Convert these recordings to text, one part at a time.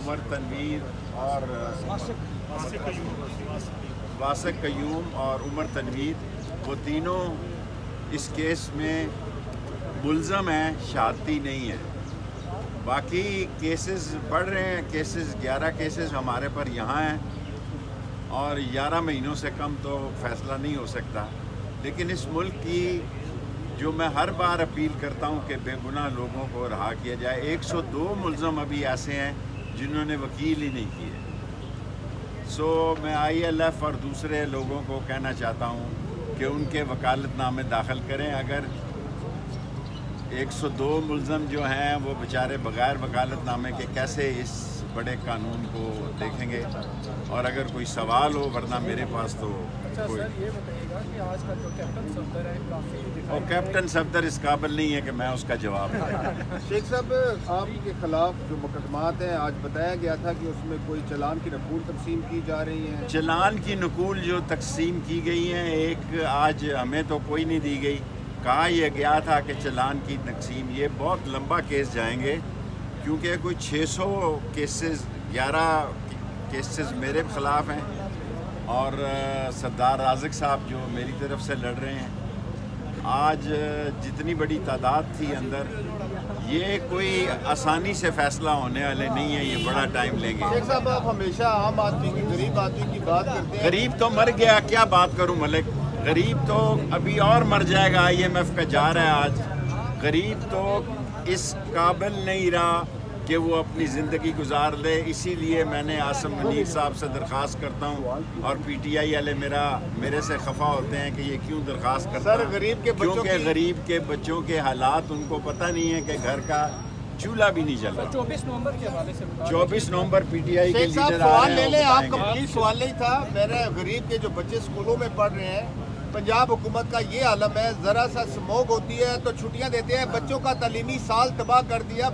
عمر تنویر اور واسق قیوم اور عمر تنویر، وہ تینوں اس کیس میں ملزم ہیں، شہادتی نہیں ہیں۔ باقی کیسز بڑھ رہے ہیں، 11 کیسز ہمارے پر یہاں ہیں، اور 11 مہینوں سے کم تو فیصلہ نہیں ہو سکتا۔ لیکن اس ملک کی جو میں ہر بار اپیل کرتا ہوں کہ بے گناہ لوگوں کو رہا کیا جائے۔ 102 ملزم ابھی ایسے ہیں جنہوں نے وکیل ہی نہیں کیے۔ میں ILF اور دوسرے لوگوں کو کہنا چاہتا ہوں کہ ان کے وکالت نامے داخل کریں۔ اگر 102 ملزم جو ہیں وہ بیچارے بغیر وکالت نامے کے کیسے اس بڑے قانون کو دیکھیں گے؟ اور اگر کوئی سوال ہو، ورنہ میرے پاس تو کوئی یہ بتائیے گا کہ آج کل جو کیپٹن صفدر ہے کافی اور کیپٹن صفدر اس قابل نہیں ہے کہ میں اس کا جواب دوں۔ شیخ صاحب، آپ کے خلاف جو مقدمات ہیں، آج بتایا گیا تھا کہ اس میں کوئی چلان کی نقول تقسیم کی جا رہی ہیں۔ چلان کی نقول جو تقسیم کی گئی ہیں، ایک آج ہمیں تو کوئی نہیں دی گئی۔ کہا یہ گیا تھا کہ چلان کی تقسیم، یہ بہت لمبا کیس جائیں گے، کیونکہ کوئی 600 کیسز 11 کیسز میرے خلاف ہیں، اور سردار رازق صاحب جو میری طرف سے لڑ رہے ہیں۔ آج جتنی بڑی تعداد تھی اندر، یہ کوئی آسانی سے فیصلہ ہونے والے نہیں ہیں، یہ بڑا ٹائم لیں گے۔ شیخ صاحب، آپ ہمیشہ عام آدمی کی، غریب آدمی کی بات کرتے ہیں۔ غریب تو مر گیا، کیا بات کروں ملک؟ غریب تو ابھی اور مر جائے گا، IMF کا جا رہا ہے آج۔ غریب تو اس قابل نہیں رہا کہ وہ اپنی زندگی گزار لے۔ اسی لیے میں نے عاصم منیر صاحب سے درخواست کرتا ہوں، اور PTI والے میرے سے خفا ہوتے ہیں کہ یہ کیوں درخواست کرتا سر، ہے، غریب کے بچوں کیونکہ غریب کے بچوں کے حالات ان کو پتہ نہیں ہے کہ گھر کا چولہا بھی نہیں چل رہا۔ 24 نومبر کے حوالے سے 24 نومبر PTI کے شیخ صاحب، لیڈر آ سوال رہے لے ہیں، لیں، وہ آپ بتائیں کا گے۔ پلیز سوال نہیں تھا میرا۔ غریب کے جو بچے اسکولوں میں پڑھ رہے ہیں، پنجاب حکومت کا یہ عالم ہے، ذرا سا سموگ ہوتی ہے تو چھٹیاں دیتے ہیں، بچوں کا تعلیمی سال تباہ کر دیا۔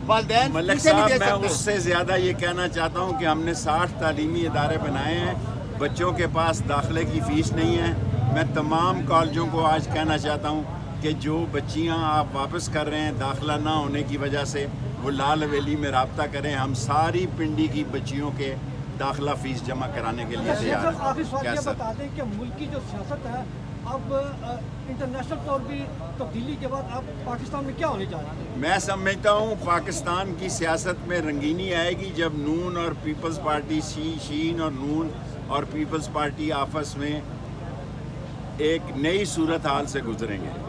والدین ملک فیسیں نہیں صاحب، دے میں سکتے۔ اس سے زیادہ یہ کہنا چاہتا ہوں کہ ہم نے 60 تعلیمی ادارے بنائے ہیں، بچوں کے پاس داخلے کی فیس نہیں ہے۔ میں تمام کالجوں کو آج کہنا چاہتا ہوں کہ جو بچیاں آپ واپس کر رہے ہیں داخلہ نہ ہونے کی وجہ سے، وہ لال حویلی میں رابطہ کریں۔ ہم ساری پنڈی کی بچیوں کے داخلہ فیس جمع کرانے کے لیے تیار ہیں۔ آپ اس وقت کیا یہ سر؟ بتا دیں کہ ملک کی جو سیاست ہے اب انٹرنیشنل طور بھی تبدیلی کے بعد اب پاکستان میں کیا ہونے جا رہا ہے؟ میں سمجھتا ہوں پاکستان کی سیاست میں رنگینی آئے گی جب نون اور پیپلز پارٹی، شین اور نون اور پیپلز پارٹی آپس میں ایک نئی صورتحال سے گزریں گے۔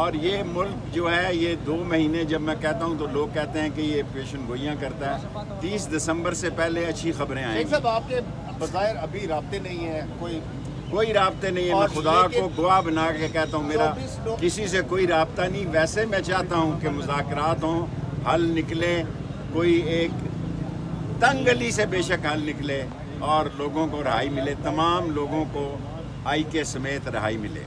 اور یہ ملک جو ہے، یہ 2 مہینے جب میں کہتا ہوں تو لوگ کہتے ہیں کہ یہ پیشن گوئیاں کرتا ہے۔ 30 دسمبر سے پہلے اچھی خبریں آئیں شیخ گی۔ صاحب، آپ کے بظاہر ابھی رابطے نہیں ہیں، کوئی رابطے نہیں ہے، میں خدا کو گواہ بنا کے کہتا ہوں، میرا کسی سے کوئی رابطہ نہیں۔ ویسے میں چاہتا ہوں کہ مذاکرات ہوں، حل نکلے، کوئی ایک تنگ گلی سے بے شک حل نکلے اور لوگوں کو رہائی ملے، تمام لوگوں کو آئی کے سمیت رہائی ملے۔